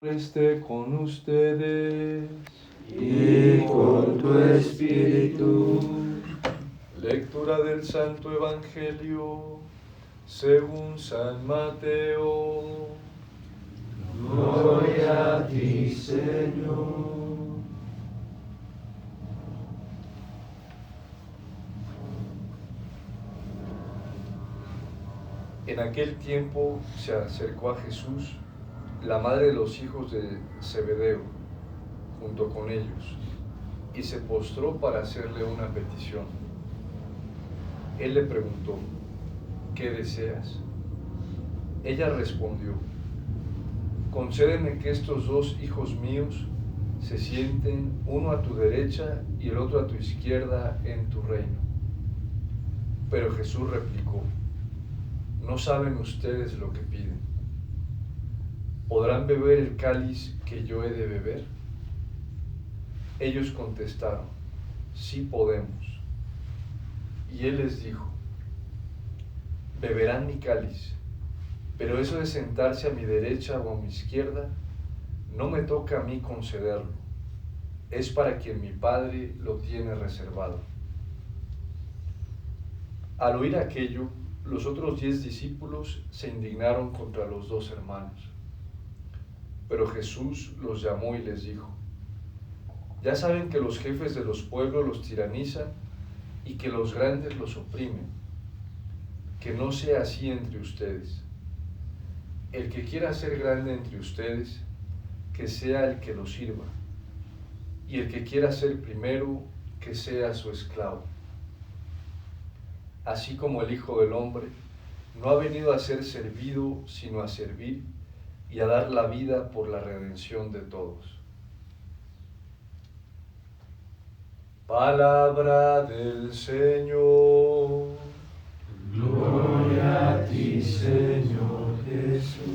Esté con ustedes y con tu espíritu. Lectura del Santo Evangelio según San Mateo. Gloria a ti, Señor. En aquel tiempo se acercó a Jesús la madre de los hijos de Zebedeo, junto con ellos, y se postró para hacerle una petición. Él le preguntó: ¿qué deseas? Ella respondió: concédeme que estos dos hijos míos se sienten uno a tu derecha y el otro a tu izquierda en tu reino. Pero Jesús replicó: no saben ustedes lo que piden. ¿Podrán beber el cáliz que yo he de beber? Ellos contestaron: sí podemos. Y él les dijo: beberán mi cáliz, pero eso de sentarse a mi derecha o a mi izquierda no me toca a mí concederlo, es para quien mi Padre lo tiene reservado. Al oír aquello, los otros 10 discípulos se indignaron contra los dos hermanos. Pero Jesús los llamó y les dijo: ya saben que los jefes de los pueblos los tiranizan y que los grandes los oprimen. Que no sea así entre ustedes. El que quiera ser grande entre ustedes, que sea el que lo sirva. Y el que quiera ser primero, que sea su esclavo. Así como el Hijo del Hombre no ha venido a ser servido, sino a servir y a dar la vida por la redención de todos. Palabra del Señor. Gloria a ti, Señor Jesús.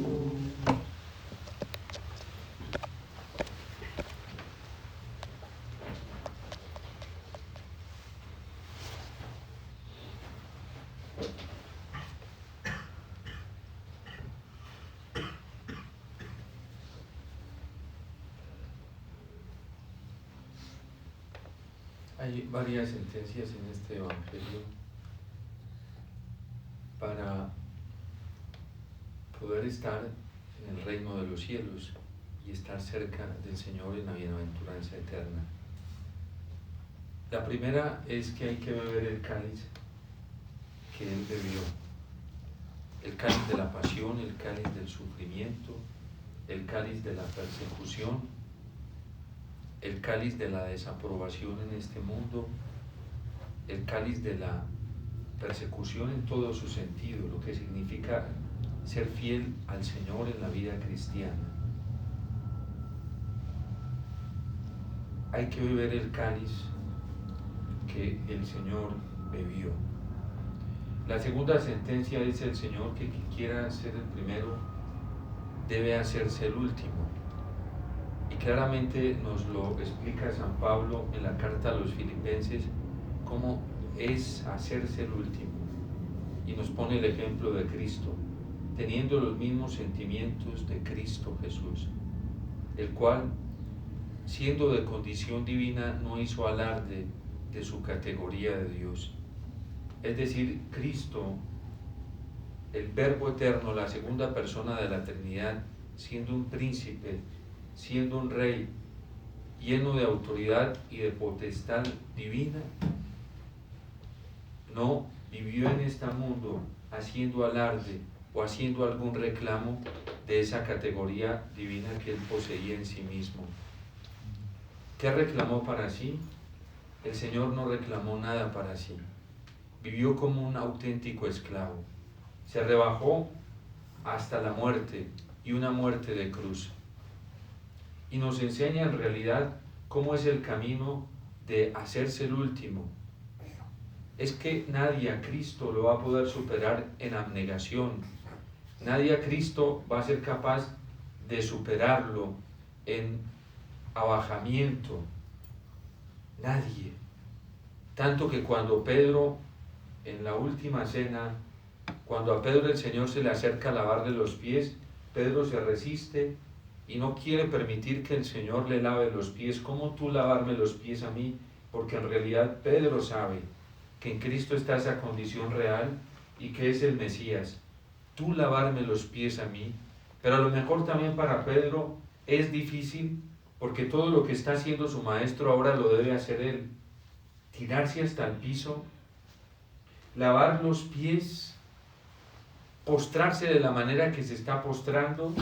Hay varias sentencias en este Evangelio para poder estar en el reino de los cielos y estar cerca del Señor en la bienaventuranza eterna. La primera es que hay que beber el cáliz que Él bebió, el cáliz de la pasión, el cáliz del sufrimiento, el cáliz de la persecución, el cáliz de la desaprobación en este mundo, el cáliz de la persecución en todo su sentido, lo que significa ser fiel al Señor en la vida cristiana. Hay que beber el cáliz que el Señor bebió. La segunda sentencia dice el Señor que quien quiera ser el primero debe hacerse el último. Y claramente nos lo explica San Pablo en la carta a los Filipenses, cómo es hacerse el último. Y nos pone el ejemplo de Cristo, teniendo los mismos sentimientos de Cristo Jesús, el cual, siendo de condición divina, no hizo alarde de su categoría de Dios. Es decir, Cristo, el Verbo eterno, la segunda persona de la Trinidad, siendo un príncipe, siendo un rey, lleno de autoridad y de potestad divina, no vivió en este mundo haciendo alarde o haciendo algún reclamo de esa categoría divina que él poseía en sí mismo. ¿Qué reclamó para sí? El Señor no reclamó nada para sí. Vivió como un auténtico esclavo. Se rebajó hasta la muerte, y una muerte de cruz. Y nos enseña en realidad cómo es el camino de hacerse el último. Es que nadie a Cristo lo va a poder superar en abnegación. Nadie a Cristo va a ser capaz de superarlo en abajamiento. Nadie. Tanto que cuando Pedro, en la última cena, cuando a Pedro el Señor se le acerca a lavarle los pies, Pedro se resiste y no quiere permitir que el Señor le lave los pies. ¿Cómo tú lavarme los pies a mí? Porque en realidad Pedro sabe que en Cristo está esa condición real y que es el Mesías. Tú lavarme los pies a mí. Pero a lo mejor también para Pedro es difícil, porque todo lo que está haciendo su maestro ahora lo debe hacer él. Tirarse hasta el piso, lavar los pies, postrarse de la manera que se está postrando,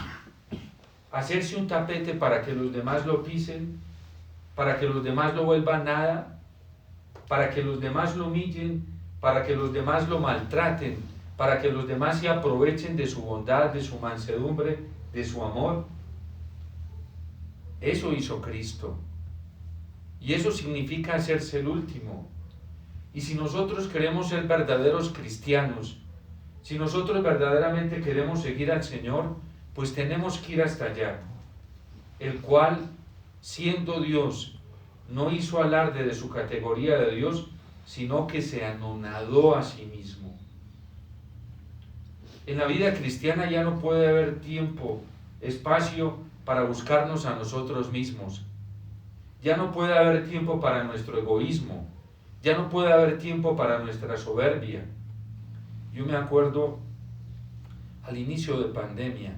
hacerse un tapete para que los demás lo pisen, para que los demás lo vuelvan nada, para que los demás lo humillen, para que los demás lo maltraten, para que los demás se aprovechen de su bondad, de su mansedumbre, de su amor. Eso hizo Cristo. Y eso significa hacerse el último. Y si nosotros queremos ser verdaderos cristianos, si nosotros verdaderamente queremos seguir al Señor, pues tenemos que ir hasta allá. El cual, siendo Dios, no hizo alarde de su categoría de Dios, sino que se anonadó a sí mismo. En la vida cristiana ya no puede haber tiempo, espacio para buscarnos a nosotros mismos. Ya no puede haber tiempo para nuestro egoísmo. Ya no puede haber tiempo para nuestra soberbia. Yo me acuerdo, al inicio de pandemia,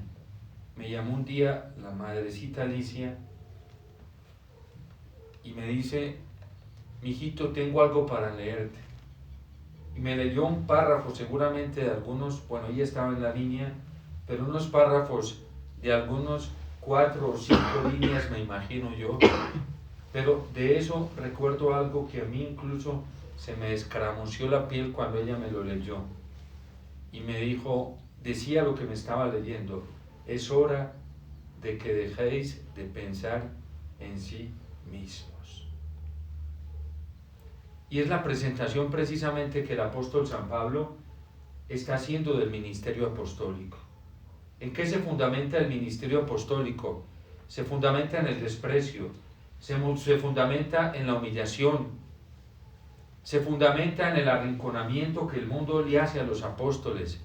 me llamó un día la madrecita Alicia y me dice: mijito, tengo algo para leerte. Y me leyó un párrafo, seguramente de algunos, bueno, ella estaba en la línea, pero unos párrafos de algunos 4 o 5 líneas, me imagino yo. Pero de eso recuerdo algo que a mí incluso se me escaramució la piel cuando ella me lo leyó. Y me dijo, decía lo que me estaba leyendo: es hora de que dejéis de pensar en sí mismos. Y es la presentación precisamente que el apóstol San Pablo está haciendo del ministerio apostólico. ¿En qué se fundamenta el ministerio apostólico? Se fundamenta en el desprecio, se fundamenta en la humillación, se fundamenta en el arrinconamiento que el mundo le hace a los apóstoles.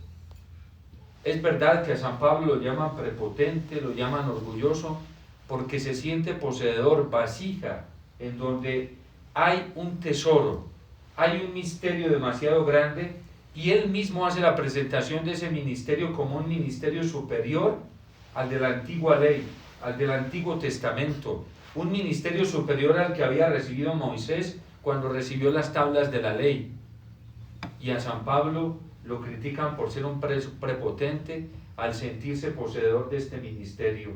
Es verdad que a San Pablo lo llaman prepotente, lo llaman orgulloso, porque se siente poseedor, vasija, en donde hay un tesoro, hay un misterio demasiado grande, y él mismo hace la presentación de ese ministerio como un ministerio superior al de la antigua ley, al del Antiguo Testamento, un ministerio superior al que había recibido Moisés cuando recibió las tablas de la ley. Y a San Pablo lo critican por ser un prepotente al sentirse poseedor de este ministerio.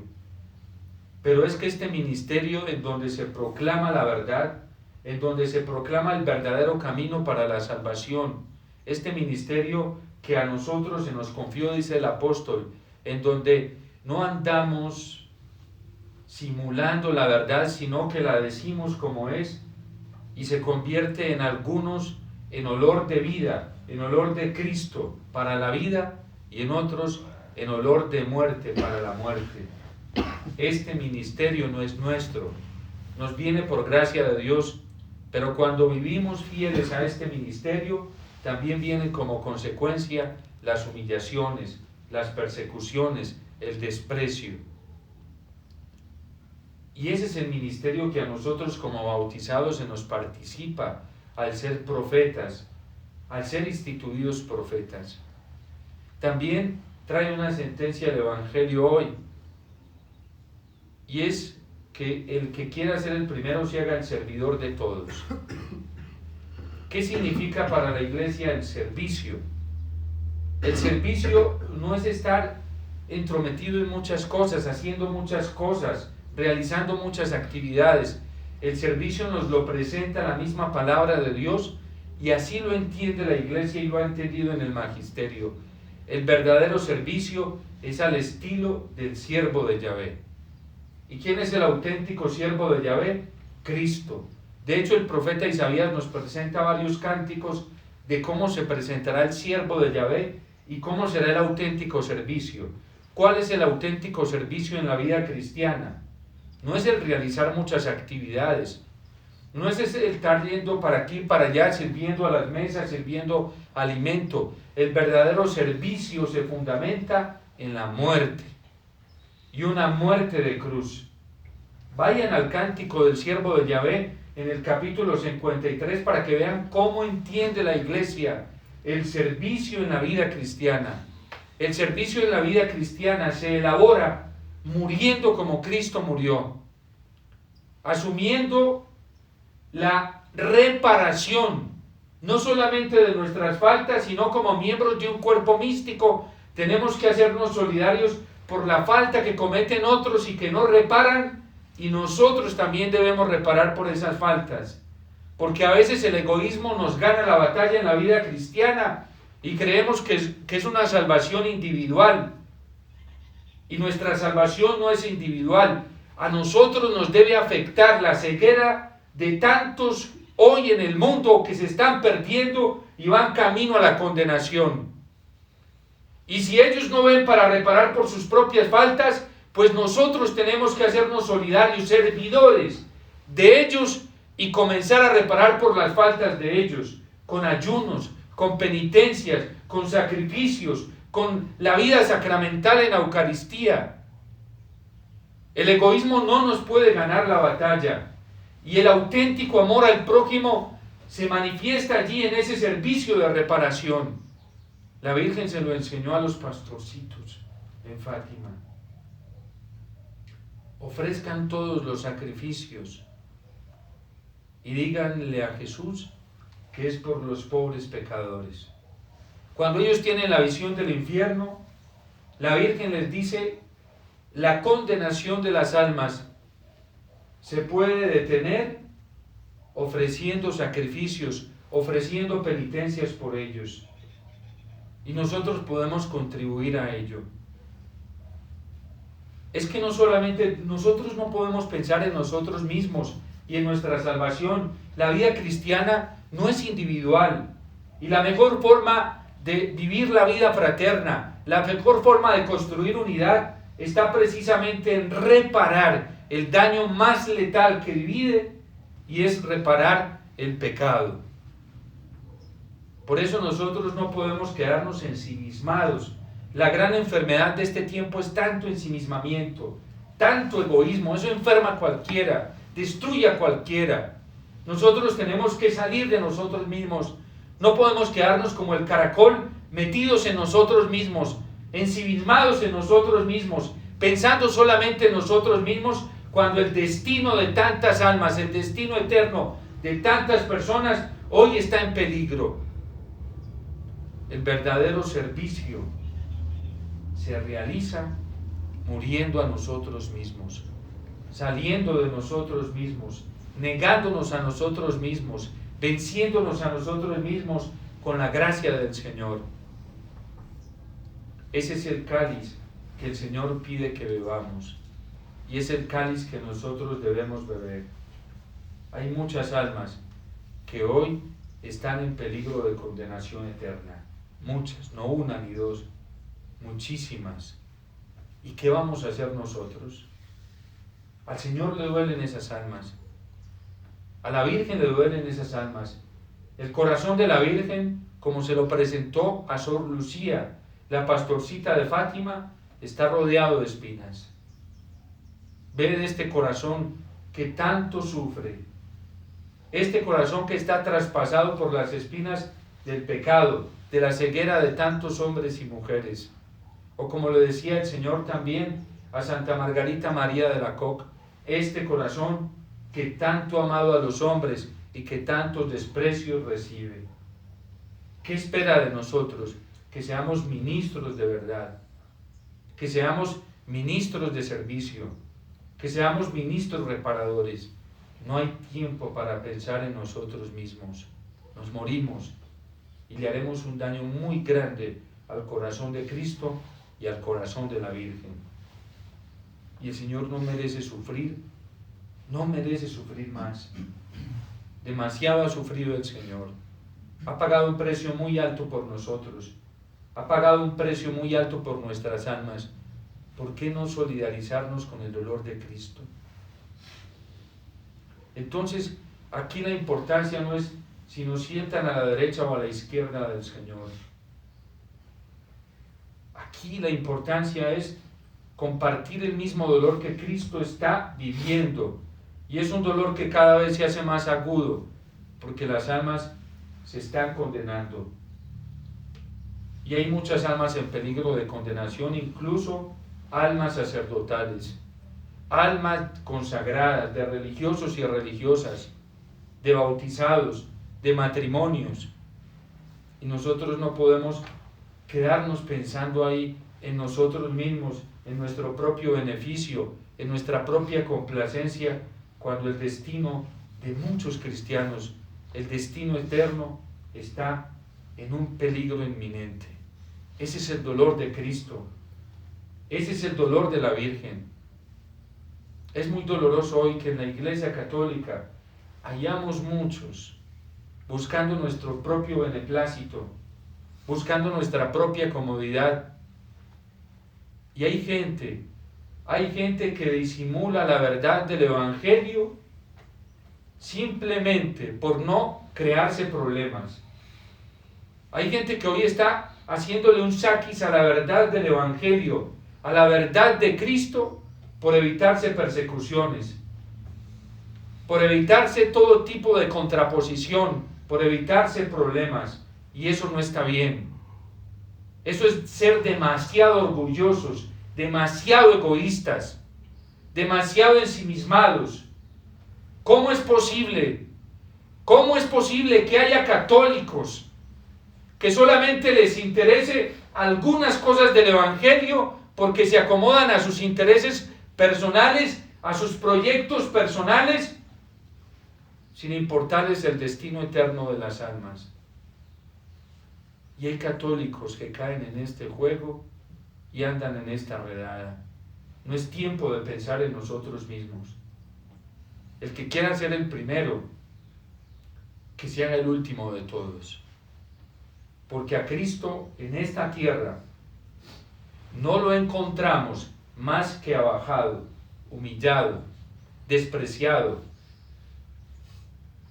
Pero es que este ministerio, en donde se proclama la verdad, en donde se proclama el verdadero camino para la salvación, este ministerio que a nosotros se nos confió, dice el apóstol, en donde no andamos simulando la verdad, sino que la decimos como es, y se convierte en algunos en olor de vida, en olor de Cristo para la vida, y en otros en olor de muerte para la muerte. Este ministerio no es nuestro, nos viene por gracia de Dios, pero cuando vivimos fieles a este ministerio, también vienen como consecuencia las humillaciones, las persecuciones, el desprecio. Y ese es el ministerio que a nosotros como bautizados se nos participa al ser profetas, al ser instituidos profetas. También trae una sentencia el Evangelio hoy, y es que el que quiera ser el primero se haga el servidor de todos. ¿Qué significa para la iglesia el servicio? El servicio no es estar entrometido en muchas cosas, haciendo muchas cosas, realizando muchas actividades. El servicio nos lo presenta la misma palabra de Dios, y así lo entiende la iglesia y lo ha entendido en el magisterio. El verdadero servicio es al estilo del siervo de Yahvé. ¿Y quién es el auténtico siervo de Yahvé? Cristo. De hecho, el profeta Isaías nos presenta varios cánticos de cómo se presentará el siervo de Yahvé y cómo será el auténtico servicio. ¿Cuál es el auténtico servicio en la vida cristiana? No es el realizar muchas actividades, no es el estar yendo para aquí y para allá, sirviendo a las mesas, sirviendo alimento. El verdadero servicio se fundamenta en la muerte. y una muerte de cruz. Vayan al cántico del siervo de Yahvé en el capítulo 53 para que vean cómo entiende la iglesia el servicio en la vida cristiana. El servicio en la vida cristiana se elabora muriendo como Cristo murió, asumiendo la reparación, no solamente de nuestras faltas, sino como miembros de un cuerpo místico, tenemos que hacernos solidarios por la falta que cometen otros y que no reparan, y nosotros también debemos reparar por esas faltas, porque a veces el egoísmo nos gana la batalla en la vida cristiana y creemos que es una salvación individual, y nuestra salvación no es individual. A nosotros nos debe afectar la ceguera de tantos hoy en el mundo que se están perdiendo y van camino a la condenación. Y si ellos no ven para reparar por sus propias faltas, pues nosotros tenemos que hacernos solidarios, servidores de ellos y comenzar a reparar por las faltas de ellos, con ayunos, con penitencias, con sacrificios, con la vida sacramental en la Eucaristía. El egoísmo no nos puede ganar la batalla, y el auténtico amor al prójimo se manifiesta allí en ese servicio de reparación. La Virgen se lo enseñó a los pastorcitos en Fátima. Ofrezcan todos los sacrificios y díganle a Jesús que es por los pobres pecadores. Cuando ellos tienen la visión del infierno, la Virgen les dice: la condenación de las almas se puede detener ofreciendo sacrificios, ofreciendo penitencias por ellos. Y nosotros podemos contribuir a ello. Es que no solamente nosotros no podemos pensar en nosotros mismos y en nuestra salvación. La vida cristiana no es individual. Y la mejor forma de vivir la vida fraterna, la mejor forma de construir unidad, está precisamente en reparar el daño más letal que divide, y es reparar el pecado. Por eso nosotros no podemos quedarnos ensimismados. La gran enfermedad de este tiempo es tanto ensimismamiento, tanto egoísmo. Eso enferma a cualquiera, destruye a cualquiera. Nosotros tenemos que salir de nosotros mismos. No podemos quedarnos como el caracol, metidos en nosotros mismos, ensimismados en nosotros mismos, pensando solamente en nosotros mismos, cuando el destino de tantas almas, el destino eterno de tantas personas hoy está en peligro. El verdadero servicio se realiza muriendo a nosotros mismos, saliendo de nosotros mismos, negándonos a nosotros mismos, venciéndonos a nosotros mismos con la gracia del Señor. Ese es el cáliz que el Señor pide que bebamos, y es el cáliz que nosotros debemos beber. Hay muchas almas que hoy están en peligro de condenación eterna. Muchas, no una ni dos, muchísimas. ¿Y qué vamos a hacer nosotros? Al Señor le duelen esas almas. A la Virgen le duelen esas almas. El corazón de la Virgen, como se lo presentó a Sor Lucía, la pastorcita de Fátima, está rodeado de espinas. Ve de este corazón que tanto sufre, este corazón que está traspasado por las espinas del pecado, de la ceguera de tantos hombres y mujeres. O como le decía el Señor también a Santa Margarita María de Alacoque, este corazón que tanto ha amado a los hombres y que tantos desprecios recibe. ¿Qué espera de nosotros? Que seamos ministros de verdad, que seamos ministros de servicio, que seamos ministros reparadores. No hay tiempo para pensar en nosotros mismos. Nos morimos y le haremos un daño muy grande al corazón de Cristo y al corazón de la Virgen. Y el Señor no merece sufrir más. Demasiado ha sufrido el Señor. Ha pagado un precio muy alto por nosotros. Ha pagado un precio muy alto por nuestras almas. ¿Por qué no solidarizarnos con el dolor de Cristo? Entonces, aquí la importancia no es si nos sientan a la derecha o a la izquierda del Señor. Aquí la importancia es compartir el mismo dolor que Cristo está viviendo. Y es un dolor que cada vez se hace más agudo, porque las almas se están condenando. Y hay muchas almas en peligro de condenación, incluso almas sacerdotales, almas consagradas, de religiosos y religiosas, de bautizados, de matrimonios. Y nosotros no podemos quedarnos pensando ahí en nosotros mismos, en nuestro propio beneficio, en nuestra propia complacencia, cuando el destino de muchos cristianos, el destino eterno, está en un peligro inminente. Ese es el dolor de Cristo. Ese es el dolor de la Virgen. Es muy doloroso hoy que en la Iglesia Católica hayamos muchos buscando nuestro propio beneplácito, buscando nuestra propia comodidad. Y hay gente que disimula la verdad del Evangelio simplemente por no crearse problemas. Hay gente que hoy está haciéndole un saquis a la verdad del Evangelio, a la verdad de Cristo, por evitarse persecuciones, por evitarse todo tipo de contraposición, por evitarse problemas. Y eso no está bien. Eso es ser demasiado orgullosos, demasiado egoístas, demasiado ensimismados. ¿Cómo es posible? ¿Cómo es posible que haya católicos que solamente les interese algunas cosas del Evangelio porque se acomodan a sus intereses personales, a sus proyectos personales, sin importarles el destino eterno de las almas? Y hay católicos que caen en este juego y andan en esta redada. No es tiempo de pensar en nosotros mismos. El que quiera ser el primero, que se haga el último de todos. Porque a Cristo en esta tierra no lo encontramos más que abajado, humillado, despreciado.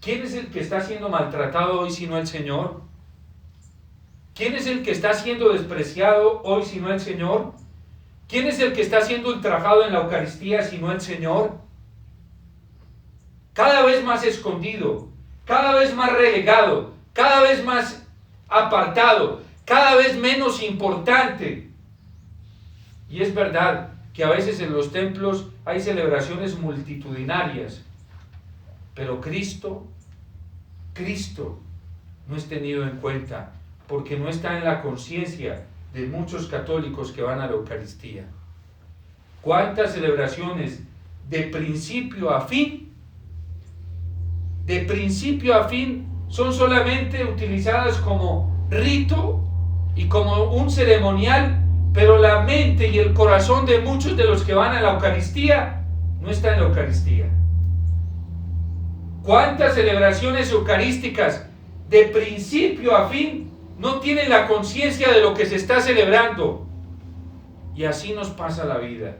¿Quién es el que está siendo maltratado hoy sino el Señor? ¿Quién es el que está siendo despreciado hoy sino el Señor? ¿Quién es el que está siendo ultrajado en la Eucaristía sino el Señor? Cada vez más escondido, cada vez más relegado, cada vez más apartado, cada vez menos importante. Y es verdad que a veces en los templos hay celebraciones multitudinarias, pero Cristo no es tenido en cuenta, porque no está en la conciencia de muchos católicos que van a la Eucaristía. ¿Cuántas celebraciones de principio a fin son solamente utilizadas como rito y como un ceremonial, pero la mente y el corazón de muchos de los que van a la Eucaristía no está en la Eucaristía? ¿Cuántas celebraciones eucarísticas de principio a fin no tienen la conciencia de lo que se está celebrando? Y así nos pasa la vida.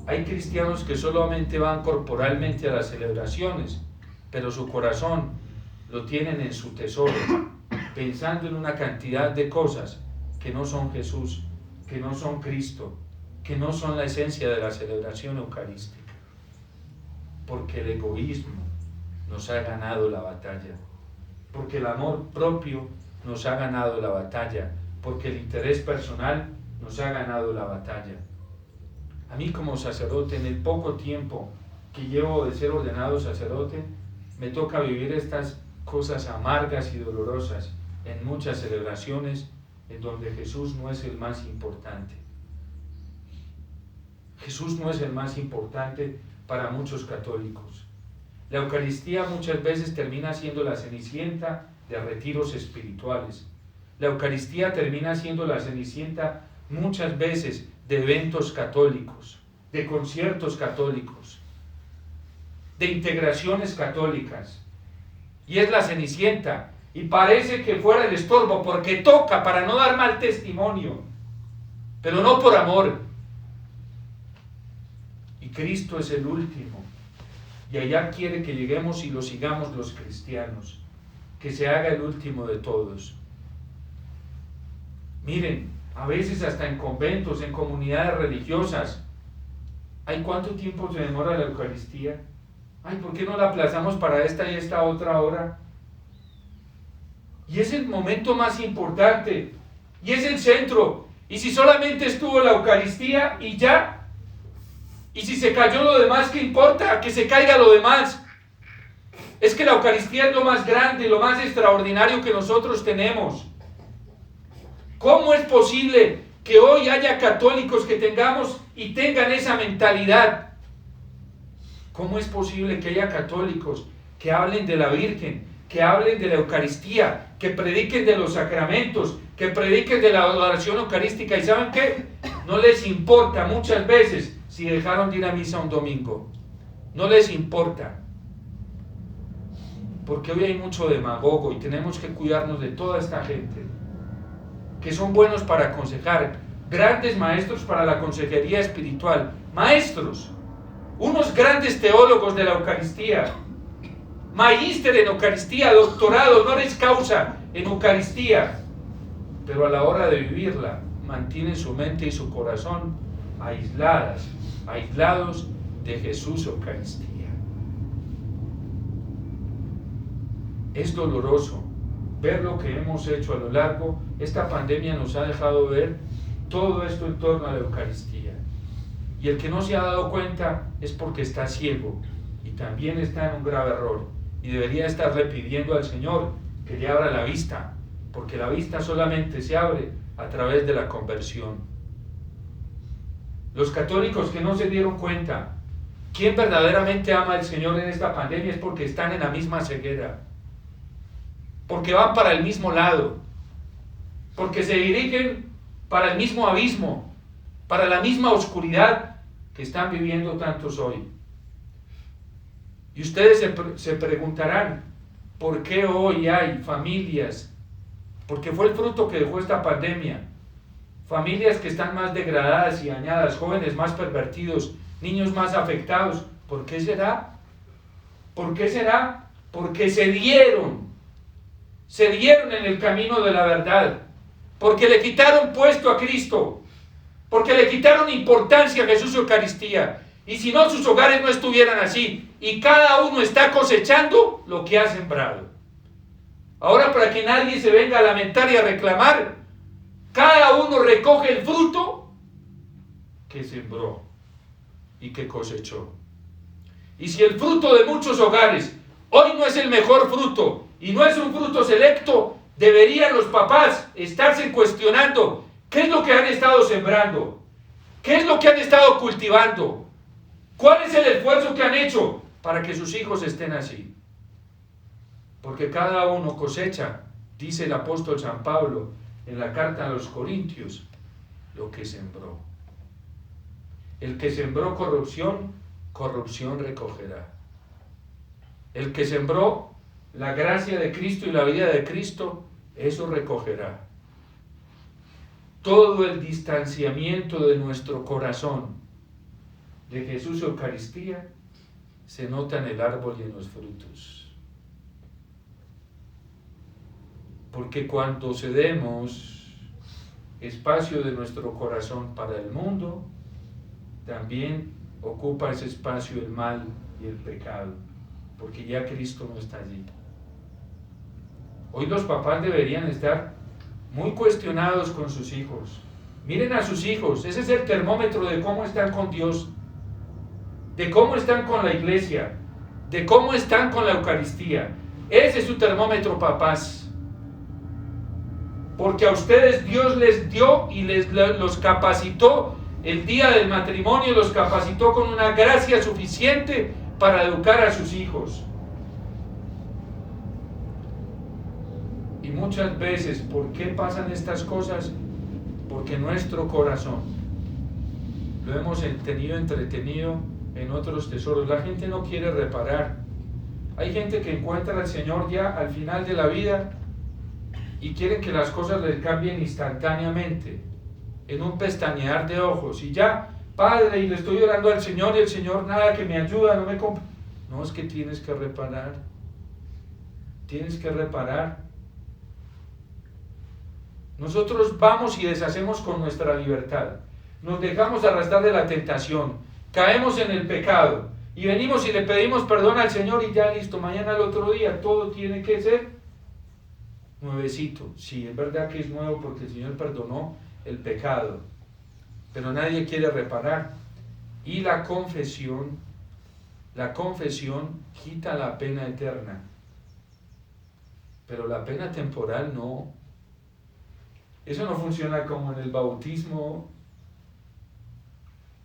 Hay cristianos que solamente van corporalmente a las celebraciones, pero su corazón lo tienen en su tesoro, pensando en una cantidad de cosas que no son Jesús, que no son Cristo, que no son la esencia de la celebración eucarística. Porque el egoísmo nos ha ganado la batalla, porque el amor propio nos ha ganado la batalla, porque el interés personal nos ha ganado la batalla. A mí como sacerdote, en el poco tiempo que llevo de ser ordenado sacerdote, me toca vivir estas cosas amargas y dolorosas en muchas celebraciones en donde Jesús no es el más importante. Jesús no es el más importante para muchos católicos. La Eucaristía muchas veces termina siendo la cenicienta de retiros espirituales. La Eucaristía termina siendo la cenicienta muchas veces de eventos católicos, de conciertos católicos, de integraciones católicas. Y es la cenicienta, y parece que fuera el estorbo, porque toca para no dar mal testimonio, pero no por amor. Y Cristo es el último, y allá quiere que lleguemos y lo sigamos los cristianos, que se haga el último de todos. Miren, a veces hasta en conventos, en comunidades religiosas. Ay, ¿cuánto tiempo se demora la Eucaristía? Ay, ¿por qué no la aplazamos para esta y esta otra hora? Y es el momento más importante, y es el centro. Y si solamente estuvo la Eucaristía y ya, y si se cayó lo demás, ¿qué importa? Que se caiga lo demás. Es que la Eucaristía es lo más grande, lo más extraordinario que nosotros tenemos. ¿Cómo es posible que hoy haya católicos que tengamos y tengan esa mentalidad? ¿Cómo es posible que haya católicos que hablen de la Virgen, que hablen de la Eucaristía, que prediquen de los sacramentos, que prediquen de la adoración eucarística? ¿Y saben qué? No les importa muchas veces si dejaron de ir a misa un domingo. No les importa. Porque hoy hay mucho demagogo y tenemos que cuidarnos de toda esta gente que son buenos para aconsejar, grandes maestros para la consejería espiritual, maestros, unos grandes teólogos de la Eucaristía, magíster en Eucaristía, doctorado, honoris causa en Eucaristía, pero a la hora de vivirla mantienen su mente y su corazón aislados de Jesús Eucaristía. Es doloroso ver lo que hemos hecho a lo largo. Esta pandemia nos ha dejado ver todo esto en torno a la Eucaristía. Y el que no se ha dado cuenta es porque está ciego y también está en un grave error. Y debería estarle pidiendo al Señor que le abra la vista, porque la vista solamente se abre a través de la conversión. Los católicos que no se dieron cuenta quién verdaderamente ama al Señor en esta pandemia es porque están en la misma ceguera, porque van para el mismo lado, porque se dirigen para el mismo abismo, para la misma oscuridad que están viviendo tantos hoy. Y ustedes se preguntarán, ¿por qué hoy hay familias? Porque fue el fruto que dejó esta pandemia. Familias que están más degradadas y dañadas, jóvenes más pervertidos, niños más afectados. ¿Por qué será? ¿Por qué será? Porque se dieron en el camino de la verdad, porque le quitaron puesto a Cristo, porque le quitaron importancia a Jesús Eucaristía. Y si no, sus hogares no estuvieran así, y cada uno está cosechando lo que ha sembrado. Ahora, para que nadie se venga a lamentar y a reclamar, cada uno recoge el fruto que sembró y que cosechó. Y si el fruto de muchos hogares hoy no es el mejor fruto, y no es un fruto selecto, deberían los papás estarse cuestionando qué es lo que han estado sembrando, qué es lo que han estado cultivando, cuál es el esfuerzo que han hecho para que sus hijos estén así. Porque cada uno cosecha, dice el apóstol San Pablo en la carta a los Corintios, lo que sembró. El que sembró corrupción, corrupción recogerá. El que sembró la gracia de Cristo y la vida de Cristo, eso recogerá. Todo el distanciamiento de nuestro corazón de Jesús Eucaristía se nota en el árbol y en los frutos. Porque cuando cedemos espacio de nuestro corazón para el mundo, también ocupa ese espacio el mal y el pecado, porque ya Cristo no está allí. Hoy los papás deberían estar muy cuestionados con sus hijos. Miren a sus hijos, ese es el termómetro de cómo están con Dios, de cómo están con la iglesia, de cómo están con la Eucaristía. Ese es su termómetro, papás. Porque a ustedes Dios les dio y los capacitó el día del matrimonio, los capacitó con una gracia suficiente para educar a sus hijos. Y muchas veces, ¿por qué pasan estas cosas? Porque nuestro corazón lo hemos tenido entretenido en otros tesoros. La gente no quiere reparar. Hay gente que encuentra al Señor ya al final de la vida y quieren que las cosas les cambien instantáneamente, en un pestañear de ojos. Y ya, Padre, y le estoy orando al Señor y el Señor nada que me ayuda, no me compra. No, es que tienes que reparar. Tienes que reparar. Nosotros vamos y deshacemos con nuestra libertad. Nos dejamos arrastrar de la tentación, caemos en el pecado y venimos y le pedimos perdón al Señor y ya listo, mañana al otro día todo tiene que ser nuevecito. Sí, es verdad que es nuevo porque el Señor perdonó el pecado, pero nadie quiere reparar. Y la confesión quita la pena eterna, pero la pena temporal no. Eso no funciona como en el bautismo.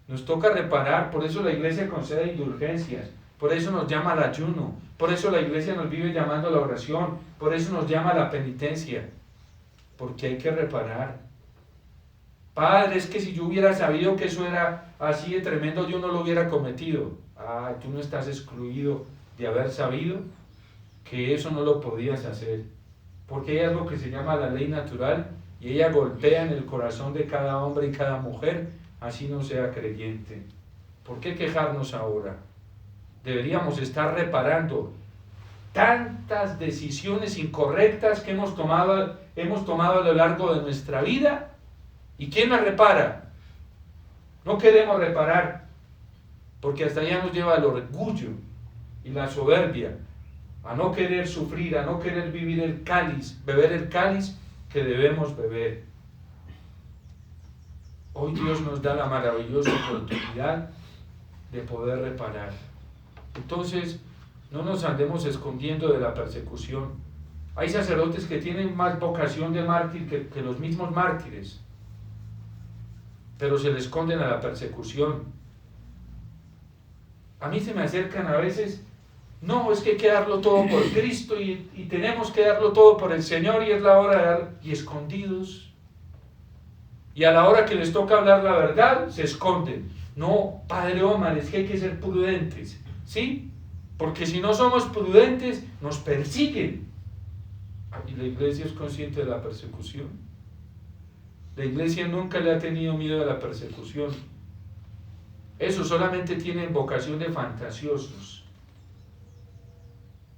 Nos toca reparar, por eso la iglesia concede indulgencias, por eso nos llama al ayuno, por eso la iglesia nos vive llamando a la oración, por eso nos llama a la penitencia, porque hay que reparar. Padre, es que si yo hubiera sabido que eso era así de tremendo, yo no lo hubiera cometido. Ah, tú no estás excluido de haber sabido que eso no lo podías hacer, porque hay algo que se llama la ley natural y ella golpea en el corazón de cada hombre y cada mujer, así no sea creyente. ¿Por qué quejarnos ahora? Deberíamos estar reparando tantas decisiones incorrectas que hemos tomado a lo largo de nuestra vida. ¿Y quién las repara? No queremos reparar, porque hasta allá nos lleva el orgullo y la soberbia, a no querer sufrir, a no querer vivir el cáliz, beber el cáliz que debemos beber. Hoy Dios nos da la maravillosa oportunidad de poder reparar. Entonces, no nos andemos escondiendo de la persecución. Hay sacerdotes que tienen más vocación de mártir que los mismos mártires, pero se le esconden a la persecución. A mí se me acercan a veces, no, es que hay que darlo todo por Cristo y tenemos que darlo todo por el Señor y es la hora de dar, y escondidos. Y a la hora que les toca hablar la verdad, se esconden. No, Padre Omar, es que hay que ser prudentes, ¿sí? Porque si no somos prudentes, nos persiguen. Y la iglesia es consciente de la persecución. La iglesia nunca le ha tenido miedo a la persecución. Eso solamente tienen vocación de fantasiosos,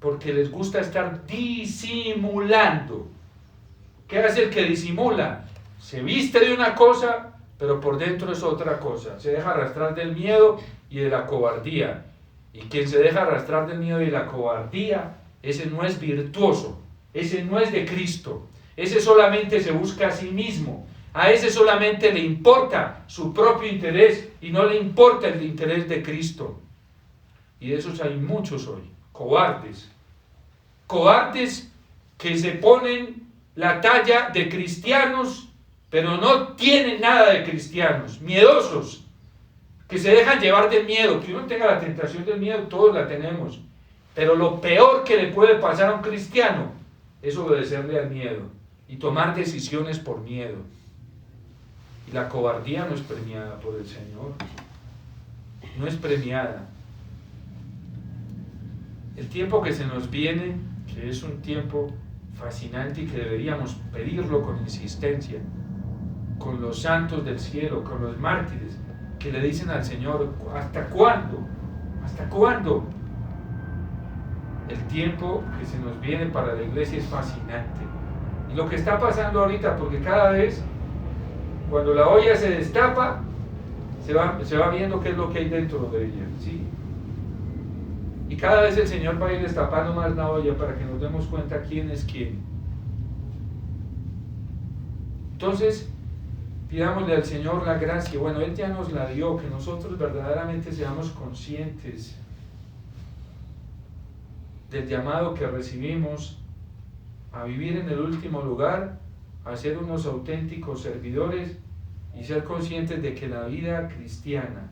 porque les gusta estar disimulando. ¿Qué hace el que disimula? Se viste de una cosa, pero por dentro es otra cosa. Se deja arrastrar del miedo y de la cobardía. Y quien se deja arrastrar del miedo y la cobardía, ese no es virtuoso, ese no es de Cristo. Ese solamente se busca a sí mismo. A ese solamente le importa su propio interés y no le importa el interés de Cristo. Y de esos hay muchos hoy, cobardes. Cobardes que se ponen la talla de cristianos, pero no tienen nada de cristianos. Miedosos, que se dejan llevar del miedo. Que uno tenga la tentación del miedo, todos la tenemos. Pero lo peor que le puede pasar a un cristiano es obedecerle al miedo y tomar decisiones por miedo. Y la cobardía no es premiada por el Señor. No es premiada. El tiempo que se nos viene, que es un tiempo fascinante y que deberíamos pedirlo con insistencia, con los santos del cielo, con los mártires, que le dicen al Señor, ¿hasta cuándo? ¿Hasta cuándo? El tiempo que se nos viene para la iglesia es fascinante. Y lo que está pasando ahorita, porque cada vez, cuando la olla se destapa, se va viendo qué es lo que hay dentro de ella, ¿sí? Y cada vez el Señor va a ir destapando más la olla para que nos demos cuenta quién es quién. Entonces, pidámosle al Señor la gracia. Bueno, Él ya nos la dio, que nosotros verdaderamente seamos conscientes del llamado que recibimos a vivir en el último lugar, a ser unos auténticos servidores y ser conscientes de que la vida cristiana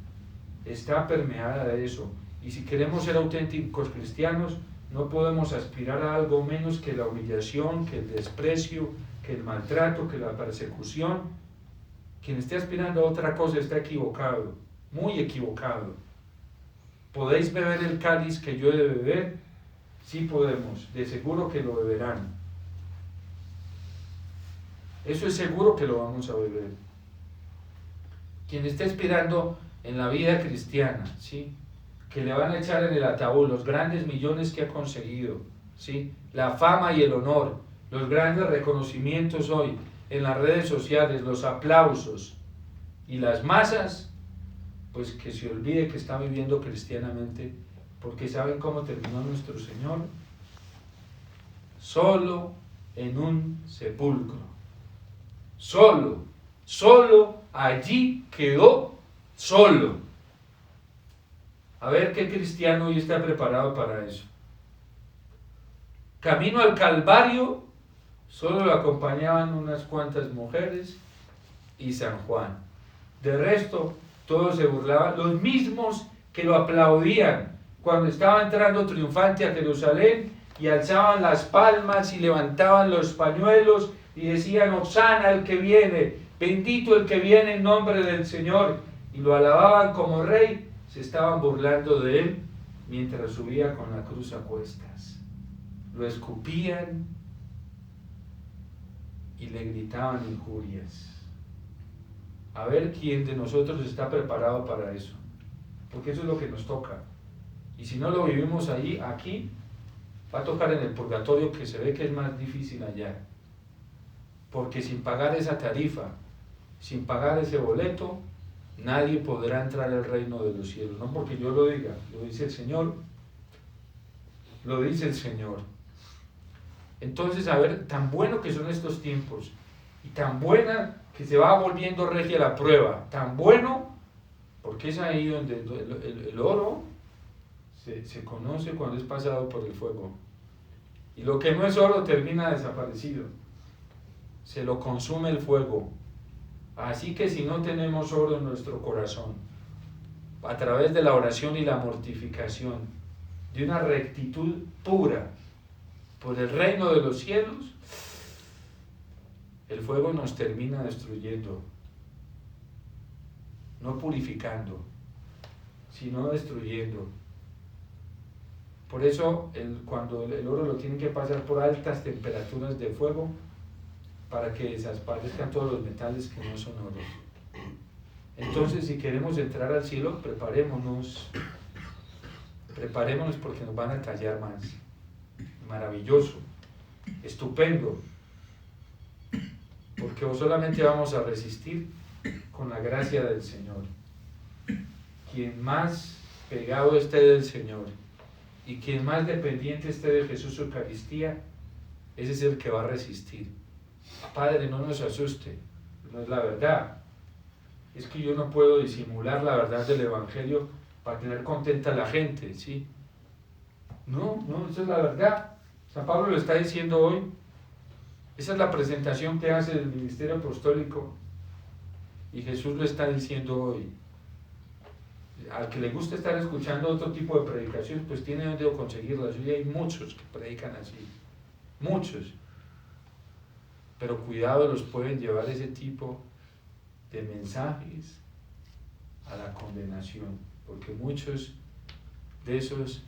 está permeada de eso. Y si queremos ser auténticos cristianos, no podemos aspirar a algo menos que la humillación, que el desprecio, que el maltrato, que la persecución. Quien esté aspirando a otra cosa está equivocado, muy equivocado. ¿Podéis beber el cáliz que yo he de beber? Sí podemos, de seguro que lo beberán. Eso es seguro que lo vamos a beber. Quien esté aspirando en la vida cristiana, ¿sí?, que le van a echar en el ataúd los grandes millones que ha conseguido, ¿sí?, la fama y el honor, los grandes reconocimientos hoy, en las redes sociales, los aplausos y las masas, pues que se olvide que está viviendo cristianamente, porque ¿saben cómo terminó nuestro Señor? Solo en un sepulcro. Solo allí quedó solo. A ver qué cristiano hoy está preparado para eso. Camino al Calvario, solo lo acompañaban unas cuantas mujeres y San Juan. De resto, todos se burlaban, los mismos que lo aplaudían cuando estaba entrando triunfante a Jerusalén y alzaban las palmas y levantaban los pañuelos y decían: Hosana el que viene, bendito el que viene en nombre del Señor, y lo alababan como rey, se estaban burlando de él mientras subía con la cruz a cuestas. Lo escupían y le gritaban injurias. A ver quién de nosotros está preparado para eso, porque eso es lo que nos toca. Y si no lo vivimos ahí, aquí, va a tocar en el purgatorio, que se ve que es más difícil allá. Porque sin pagar esa tarifa, sin pagar ese boleto, nadie podrá entrar al reino de los cielos. No porque yo lo diga, lo dice el Señor. Lo dice el Señor. Entonces, a ver, tan bueno que son estos tiempos, y tan buena que se va volviendo regia la prueba, tan bueno, porque es ahí donde el oro se conoce cuando es pasado por el fuego. Y lo que no es oro termina desaparecido. Se lo consume el fuego. Así que si no tenemos oro en nuestro corazón, a través de la oración y la mortificación, de una rectitud pura por el reino de los cielos, el fuego nos termina destruyendo, no purificando, sino destruyendo. Por eso cuando el oro lo tienen que pasar por altas temperaturas de fuego, para que desaparezcan todos los metales que no son oro. Entonces, si queremos entrar al cielo, preparémonos porque nos van a tallar más. Maravilloso, estupendo, porque solamente vamos a resistir con la gracia del Señor. Quien más pegado esté del Señor y quien más dependiente esté de Jesús su Eucaristía, ese es el que va a resistir. Padre, no nos asuste, no es la verdad. Es que yo no puedo disimular la verdad del Evangelio para tener contenta a la gente, ¿sí? No, esa es la verdad. San Pablo lo está diciendo hoy. Esa es la presentación que hace el ministerio apostólico. Y Jesús lo está diciendo hoy. Al que le gusta estar escuchando otro tipo de predicaciones, pues tiene donde conseguirlas. Hoy hay muchos que predican así. Muchos. Pero cuidado, los pueden llevar ese tipo de mensajes a la condenación. Porque muchos de esos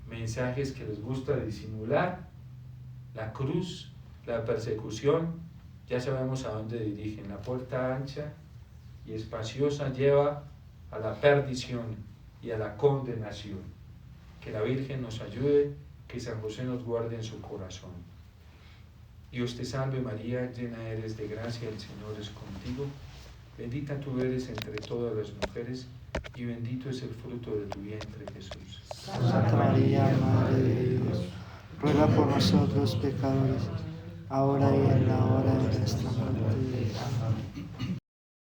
mensajes que les gusta disimular, la cruz, la persecución, ya sabemos a dónde dirigen. La puerta ancha y espaciosa lleva a la perdición y a la condenación. Que la Virgen nos ayude, que San José nos guarde en su corazón. Dios te salve María, llena eres de gracia, el Señor es contigo. Bendita tú eres entre todas las mujeres, y bendito es el fruto de tu vientre, Jesús. Santa María, Madre de Dios, ruega por nosotros pecadores, ahora y en la hora de nuestra muerte. Amén.